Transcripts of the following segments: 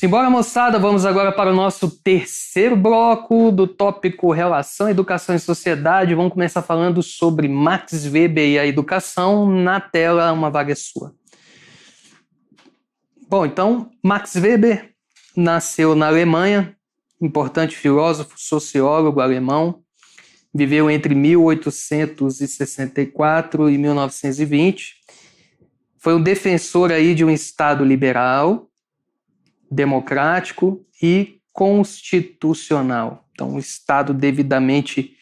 Simbora, moçada, vamos agora para o nosso terceiro bloco do tópico Relação, Educação e Sociedade. Vamos começar falando sobre Max Weber e a educação. Na tela, uma vaga sua. Bom, então, Max Weber nasceu na Alemanha, importante filósofo, sociólogo alemão, viveu entre 1864 e 1920, foi um defensor aí de um Estado liberal, democrático e constitucional. Então, um Estado devidamente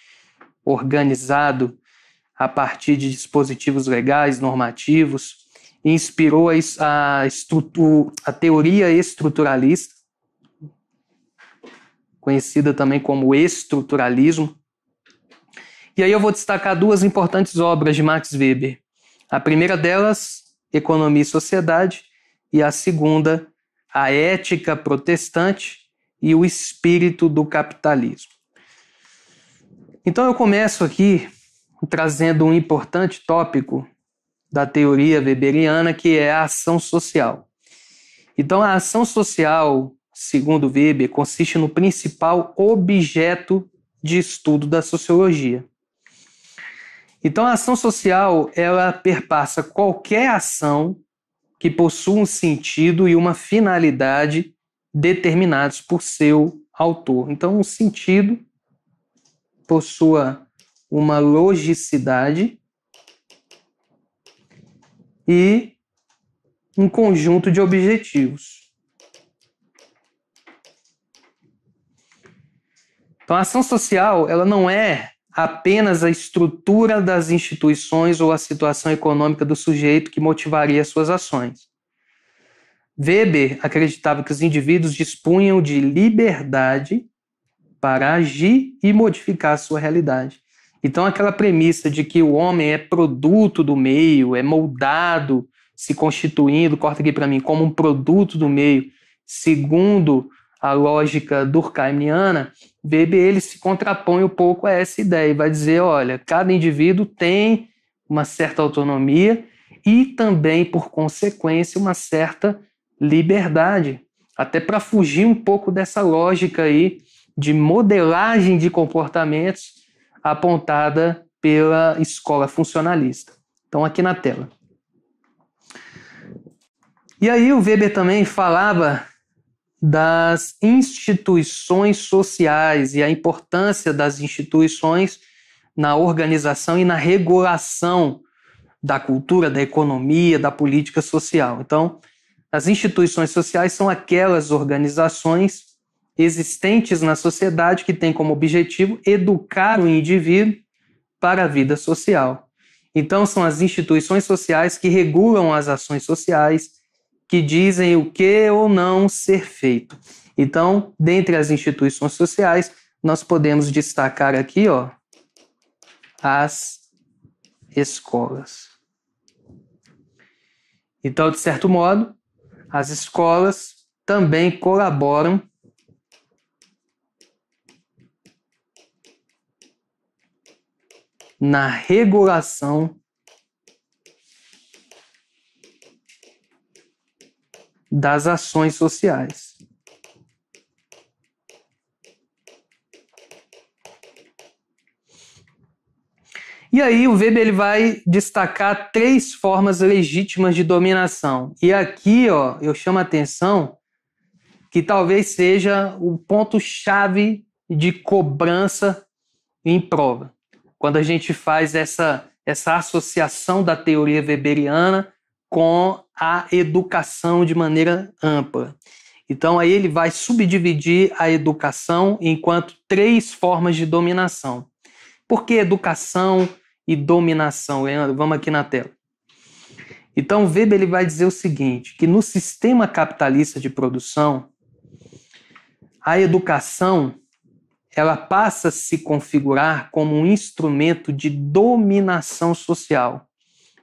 organizado a partir de dispositivos legais, normativos, inspirou a teoria estruturalista, conhecida também como estruturalismo. E aí eu vou destacar duas importantes obras de Max Weber. A primeira delas, Economia e Sociedade, e a segunda, A Ética Protestante e o Espírito do Capitalismo. Então eu começo aqui trazendo um importante tópico da teoria weberiana, que é a ação social. Então a ação social, segundo Weber, consiste no principal objeto de estudo da sociologia. Então a ação social, ela perpassa qualquer ação que possua um sentido e uma finalidade determinados por seu autor. Então, um sentido possua uma logicidade e um conjunto de objetivos. Então, a ação social, ela não é apenas a estrutura das instituições ou a situação econômica do sujeito que motivaria suas ações. Weber acreditava que os indivíduos dispunham de liberdade para agir e modificar a sua realidade. Então, aquela premissa de que o homem é produto do meio, é moldado, se constituindo, corta aqui para mim, como um produto do meio, segundo a lógica durkheimiana, Weber ele se contrapõe um pouco a essa ideia e vai dizer, olha, cada indivíduo tem uma certa autonomia e também, por consequência, uma certa liberdade, até para fugir um pouco dessa lógica aí de modelagem de comportamentos apontada pela escola funcionalista. Então, aqui na tela. E aí o Weber também falava das instituições sociais e a importância das instituições na organização e na regulação da cultura, da economia, da política social. Então, as instituições sociais são aquelas organizações existentes na sociedade que têm como objetivo educar o indivíduo para a vida social. Então, são as instituições sociais que regulam as ações sociais, que dizem o que ou não ser feito. Então, dentre as instituições sociais, nós podemos destacar aqui, as escolas. Então, de certo modo, as escolas também colaboram na regulação das ações sociais. E aí o Weber ele vai destacar 3 formas legítimas de dominação. E aqui eu chamo a atenção que talvez seja o ponto-chave de cobrança em prova. Quando a gente faz essa associação da teoria weberiana com a educação de maneira ampla. Então aí ele vai subdividir a educação enquanto 3 formas de dominação. Por que educação e dominação, Leandro? Vamos aqui na tela. Então Weber ele vai dizer o seguinte, que no sistema capitalista de produção, a educação ela passa a se configurar como um instrumento de dominação social.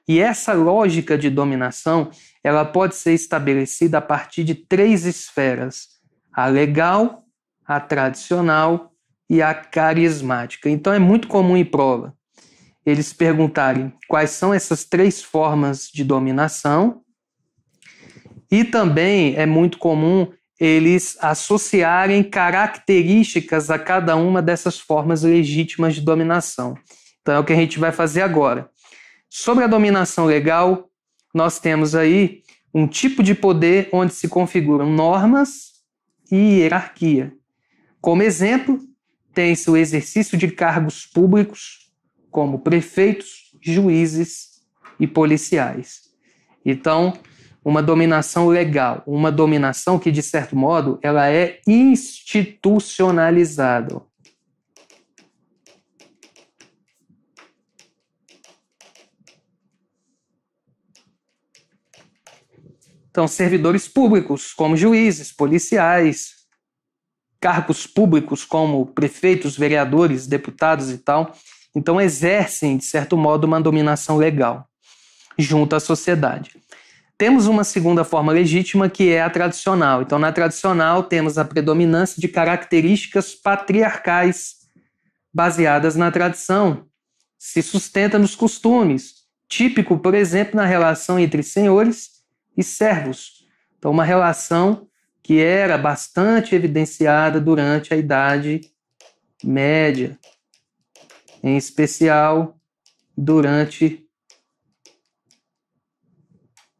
E essa lógica de dominação, ela pode ser estabelecida a partir de 3 esferas: a legal, a tradicional e a carismática. Então é muito comum em prova eles perguntarem quais são essas 3 formas de dominação, e também é muito comum eles associarem características a cada uma dessas formas legítimas de dominação. Então é o que a gente vai fazer agora. Sobre a dominação legal, nós temos aí um tipo de poder onde se configuram normas e hierarquia. Como exemplo, tem-se o exercício de cargos públicos, como prefeitos, juízes e policiais. Então, uma dominação legal, uma dominação que, de certo modo, ela é institucionalizada. Então, servidores públicos, como juízes, policiais, cargos públicos, como prefeitos, vereadores, deputados e tal, então exercem, de certo modo, uma dominação legal junto à sociedade. Temos uma segunda forma legítima, que é a tradicional. Então, na tradicional, temos a predominância de características patriarcais baseadas na tradição, se sustenta nos costumes, típico, por exemplo, na relação entre senhores e servos. Então, uma relação que era bastante evidenciada durante a Idade Média, em especial durante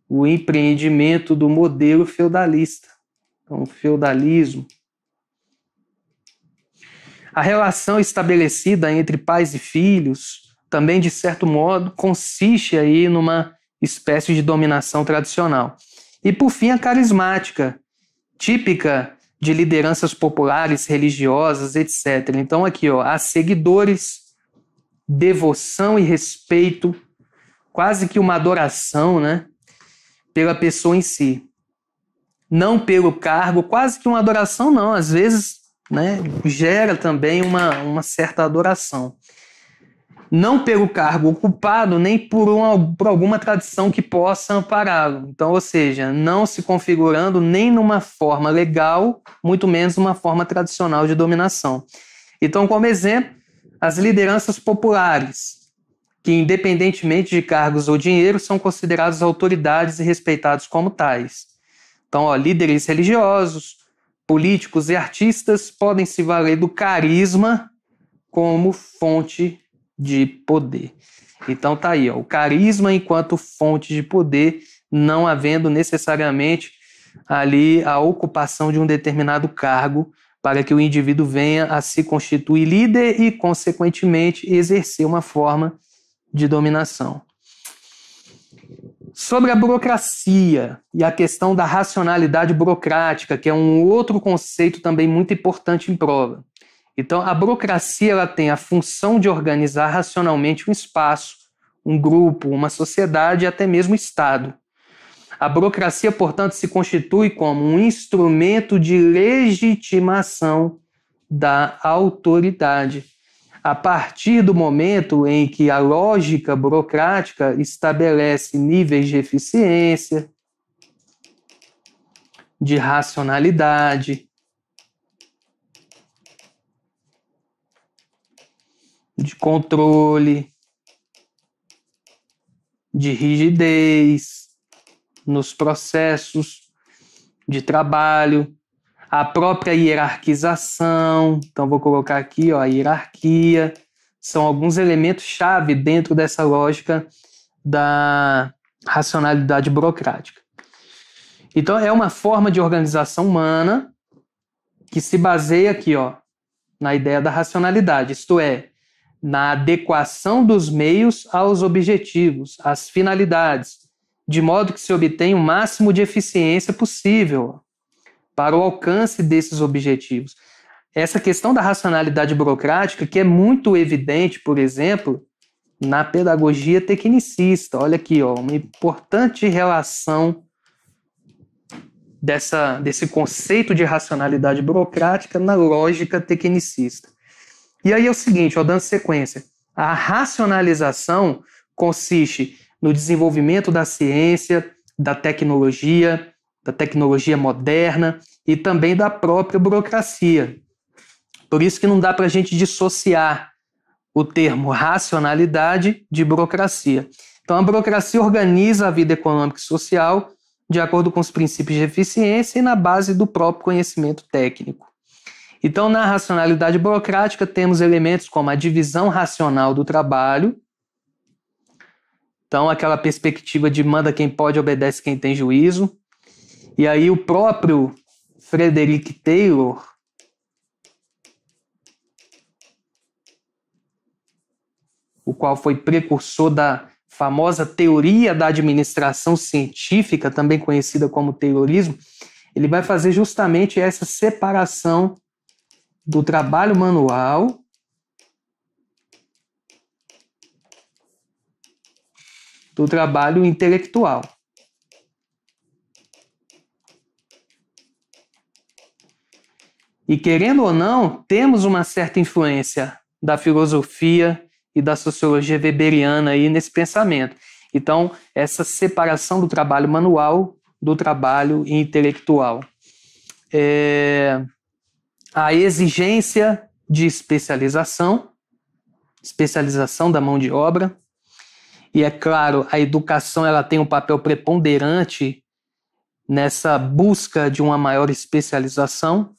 o empreendimento do modelo feudalista, então o feudalismo. A relação estabelecida entre pais e filhos também, de certo modo, consiste aí numa espécie de dominação tradicional. E, por fim, a carismática, típica de lideranças populares, religiosas, etc. Então, aqui, há seguidores, devoção e respeito, quase que uma adoração, né, pela pessoa em si. Não pelo cargo, quase que uma adoração não, às vezes, né, gera também uma certa adoração. Não pelo cargo ocupado, nem por alguma tradição que possa ampará-lo. Então, ou seja, não se configurando nem numa forma legal, muito menos numa forma tradicional de dominação. Então, como exemplo, as lideranças populares, que independentemente de cargos ou dinheiro, são considerados autoridades e respeitados como tais. Então, líderes religiosos, políticos e artistas podem se valer do carisma como fonte de poder. Então tá aí, o carisma enquanto fonte de poder, não havendo necessariamente ali a ocupação de um determinado cargo para que o indivíduo venha a se constituir líder e, consequentemente, exercer uma forma de dominação. Sobre a burocracia e a questão da racionalidade burocrática, que é um outro conceito também muito importante em prova. Então, a burocracia ela tem a função de organizar racionalmente um espaço, um grupo, uma sociedade e até mesmo o Estado. A burocracia, portanto, se constitui como um instrumento de legitimação da autoridade, a partir do momento em que a lógica burocrática estabelece níveis de eficiência, de racionalidade, de controle, de rigidez nos processos de trabalho, a própria hierarquização. Então, vou colocar aqui a hierarquia. São alguns elementos-chave dentro dessa lógica da racionalidade burocrática. Então, é uma forma de organização humana que se baseia aqui na ideia da racionalidade, isto é, na adequação dos meios aos objetivos, às finalidades, de modo que se obtenha o máximo de eficiência possível para o alcance desses objetivos. Essa questão da racionalidade burocrática, que é muito evidente, por exemplo, na pedagogia tecnicista. Olha aqui, uma importante relação desse conceito de racionalidade burocrática na lógica tecnicista. E aí é o seguinte, dando sequência, a racionalização consiste no desenvolvimento da ciência, da tecnologia moderna e também da própria burocracia. Por isso que não dá para a gente dissociar o termo racionalidade de burocracia. Então, a burocracia organiza a vida econômica e social de acordo com os princípios de eficiência e na base do próprio conhecimento técnico. Então, na racionalidade burocrática, temos elementos como a divisão racional do trabalho. Então, aquela perspectiva de manda quem pode, obedece quem tem juízo. E aí o próprio Frederick Taylor, o qual foi precursor da famosa teoria da administração científica, também conhecida como Taylorismo, ele vai fazer justamente essa separação do trabalho manual do trabalho intelectual. E, querendo ou não, temos uma certa influência da filosofia e da sociologia weberiana aí nesse pensamento. Então, essa separação do trabalho manual do trabalho intelectual. A exigência de especialização da mão de obra. E, é claro, a educação ela tem um papel preponderante nessa busca de uma maior especialização.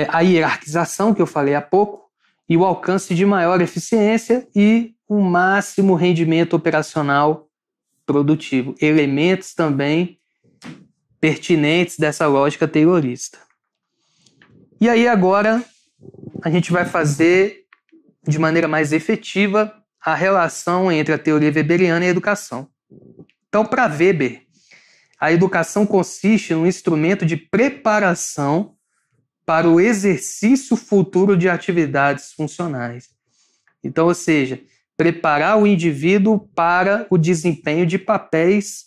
A hierarquização, que eu falei há pouco, e o alcance de maior eficiência e um máximo rendimento operacional produtivo. Elementos também pertinentes dessa lógica taylorista. E aí agora a gente vai fazer de maneira mais efetiva a relação entre a teoria weberiana e a educação. Então, para Weber, a educação consiste num instrumento de preparação para o exercício futuro de atividades funcionais. Então, ou seja, preparar o indivíduo para o desempenho de papéis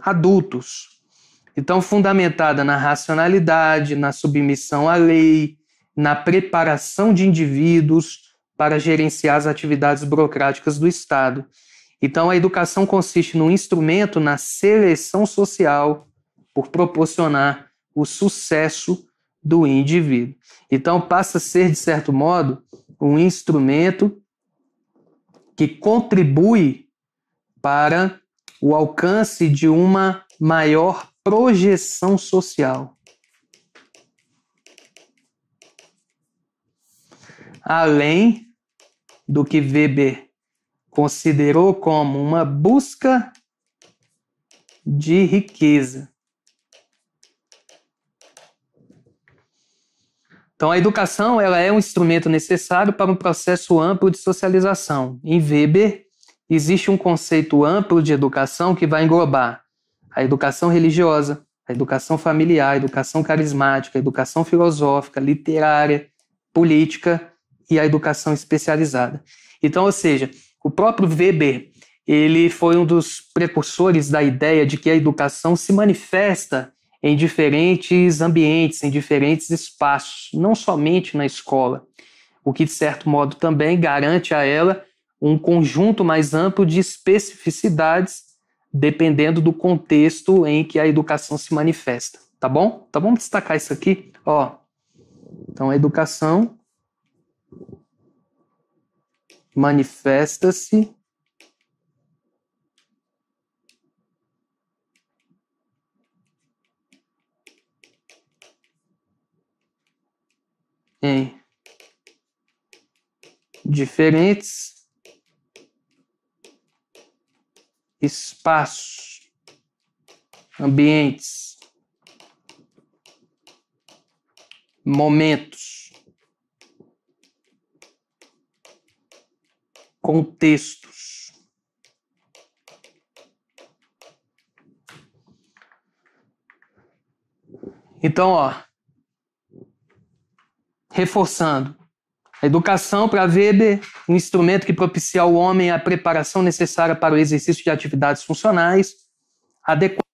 adultos. Então, fundamentada na racionalidade, na submissão à lei, na preparação de indivíduos para gerenciar as atividades burocráticas do Estado. Então, a educação consiste num instrumento na seleção social por proporcionar o sucesso do indivíduo. Então, passa a ser, de certo modo, um instrumento que contribui para o alcance de uma maior projeção social. Além do que Weber considerou como uma busca de riqueza. Então, a educação ela é um instrumento necessário para um processo amplo de socialização. Em Weber, existe um conceito amplo de educação que vai englobar a educação religiosa, a educação familiar, a educação carismática, a educação filosófica, literária, política e a educação especializada. Então, ou seja, o próprio Weber ele foi um dos precursores da ideia de que a educação se manifesta em diferentes ambientes, em diferentes espaços, não somente na escola, o que, de certo modo, também garante a ela um conjunto mais amplo de especificidades, dependendo do contexto em que a educação se manifesta. Tá bom? Então, vamos destacar isso aqui. Então, a educação manifesta-se em diferentes espaços, ambientes, momentos, contextos. Então, reforçando, a educação para Weber, um instrumento que propicia ao homem a preparação necessária para o exercício de atividades funcionais, adequando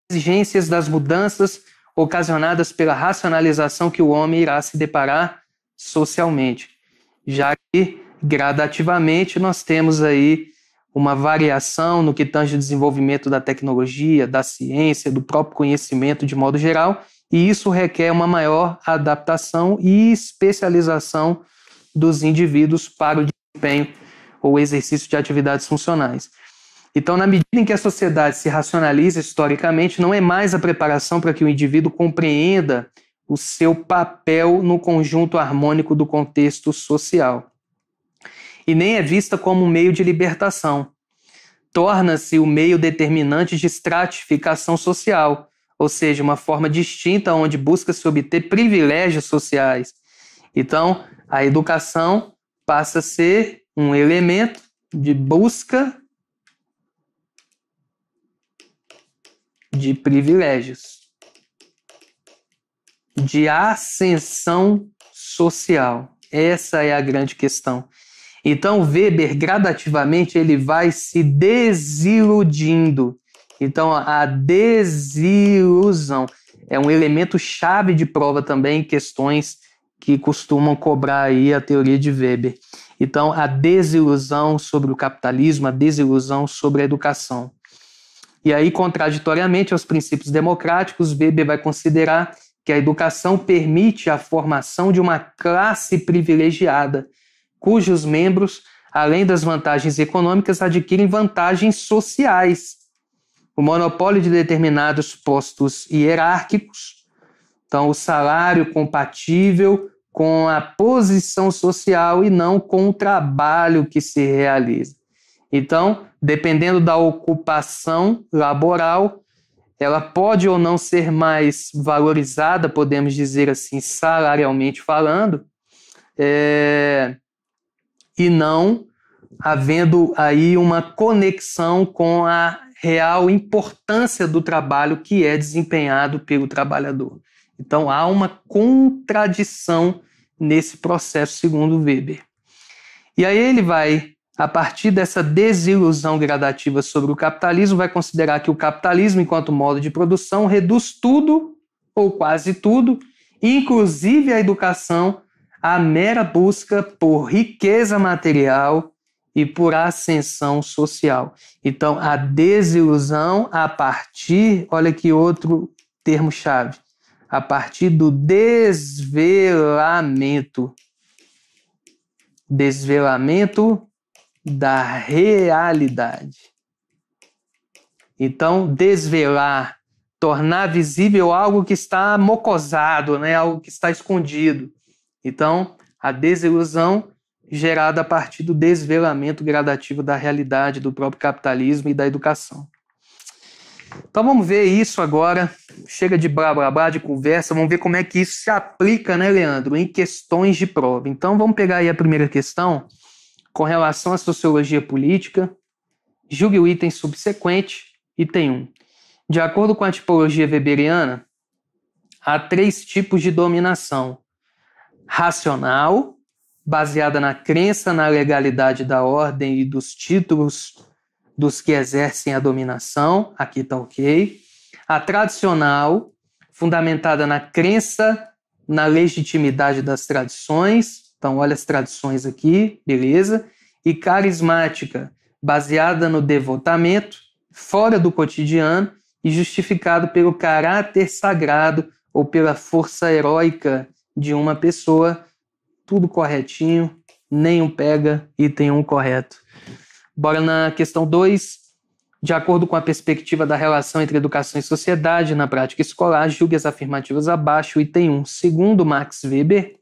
às exigências das mudanças ocasionadas pela racionalização que o homem irá se deparar socialmente, já que gradativamente nós temos aí uma variação no que tange o desenvolvimento da tecnologia, da ciência, do próprio conhecimento de modo geral, e isso requer uma maior adaptação e especialização dos indivíduos para o desempenho ou exercício de atividades funcionais. Então, na medida em que a sociedade se racionaliza historicamente, não é mais a preparação para que o indivíduo compreenda o seu papel no conjunto harmônico do contexto social. E nem é vista como um meio de libertação. Torna-se o meio determinante de estratificação social, ou seja, uma forma distinta onde busca-se obter privilégios sociais. Então, a educação passa a ser um elemento de busca de privilégios, de ascensão social. Essa é a grande questão. Então, Weber, gradativamente, ele vai se desiludindo. Então, a desilusão é um elemento chave de prova também em questões que costumam cobrar aí a teoria de Weber. Então, a desilusão sobre o capitalismo, a desilusão sobre a educação. E aí, contraditoriamente aos princípios democráticos, Weber vai considerar que a educação permite a formação de uma classe privilegiada, cujos membros, além das vantagens econômicas, adquirem vantagens sociais. O monopólio de determinados postos hierárquicos, então o salário compatível com a posição social e não com o trabalho que se realiza. Então, dependendo da ocupação laboral, ela pode ou não ser mais valorizada, podemos dizer assim, salarialmente falando, e não havendo aí uma conexão com a real importância do trabalho que é desempenhado pelo trabalhador. Então, há uma contradição nesse processo, segundo Weber. E aí ele vai, a partir dessa desilusão gradativa sobre o capitalismo, vai considerar que o capitalismo, enquanto modo de produção, reduz tudo, ou quase tudo, inclusive a educação, à mera busca por riqueza material e por ascensão social. Então, a desilusão a partir, olha que outro termo-chave, a partir do desvelamento. Desvelamento da realidade. Então, desvelar, tornar visível algo que está mocosado, né? Algo que está escondido. Então, a desilusão gerada a partir do desvelamento gradativo da realidade, do próprio capitalismo e da educação. Então vamos ver isso agora, chega de blá blá blá, de conversa, vamos ver como é que isso se aplica, né, Leandro, em questões de prova. Então vamos pegar aí a primeira questão, com relação à sociologia política, julgue o item subsequente, item 1. De acordo com a tipologia weberiana, há 3 tipos de dominação: racional, baseada na crença na legalidade da ordem e dos títulos dos que exercem a dominação, aqui está ok. A tradicional, fundamentada na crença na legitimidade das tradições, então olha as tradições aqui, beleza. E carismática, baseada no devotamento, fora do cotidiano e justificado pelo caráter sagrado ou pela força heróica de uma pessoa. Tudo corretinho, nenhum pega, item 1 correto. Bora na questão 2. De acordo com a perspectiva da relação entre educação e sociedade na prática escolar, julgue as afirmativas abaixo, item 1. Segundo Max Weber,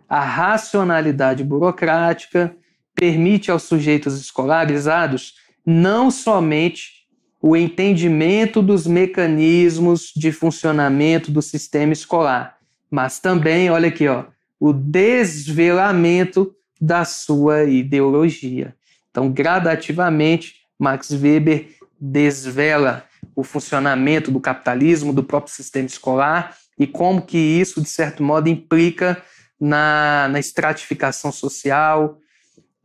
a racionalidade burocrática permite aos sujeitos escolarizados não somente o entendimento dos mecanismos de funcionamento do sistema escolar, mas também, olha aqui, ó, o desvelamento da sua ideologia. Então, gradativamente, Max Weber desvela o funcionamento do capitalismo, do próprio sistema escolar e como que isso, de certo modo, implica na estratificação social,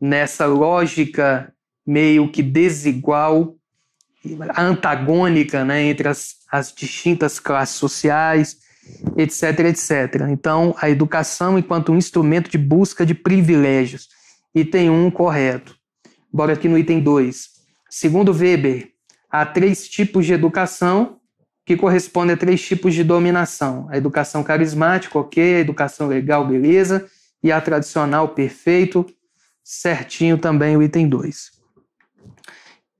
nessa lógica meio que desigual, antagônica, né, entre as distintas classes sociais, etc, etc. Então, a educação enquanto um instrumento de busca de privilégios. Item 1 correto. Bora aqui no item 2. Segundo Weber, há 3 tipos de educação que correspondem a 3 tipos de dominação. A educação carismática, ok, a educação legal, beleza, e a tradicional, perfeito, certinho também o item 2.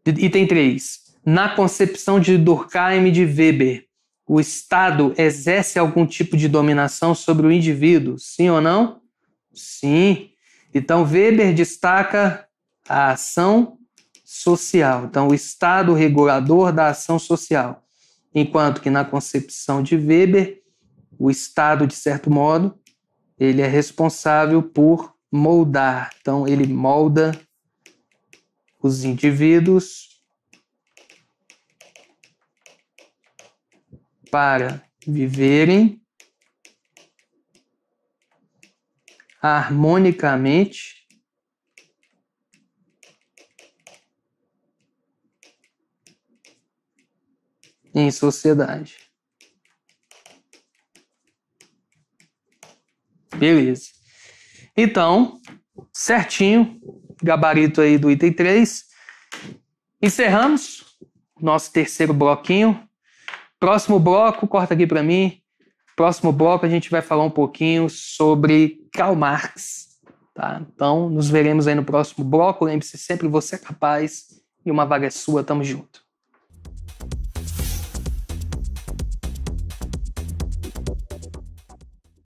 Item 3. Na concepção de Durkheim e de Weber, o Estado exerce algum tipo de dominação sobre o indivíduo? Sim ou não? Sim. Então, Weber destaca a ação social. Então, o Estado regulador da ação social. Enquanto que na concepção de Weber, o Estado, de certo modo, ele é responsável por moldar. Então, ele molda os indivíduos para viverem harmonicamente em sociedade. Beleza. Então, certinho, gabarito aí do item 3. Encerramos nosso terceiro bloquinho. Próximo bloco, corta aqui para mim. Próximo bloco a gente vai falar um pouquinho sobre Karl Marx. Tá? Então, nos veremos aí no próximo bloco. Lembre-se sempre, você é capaz e uma vaga é sua. Tamo junto.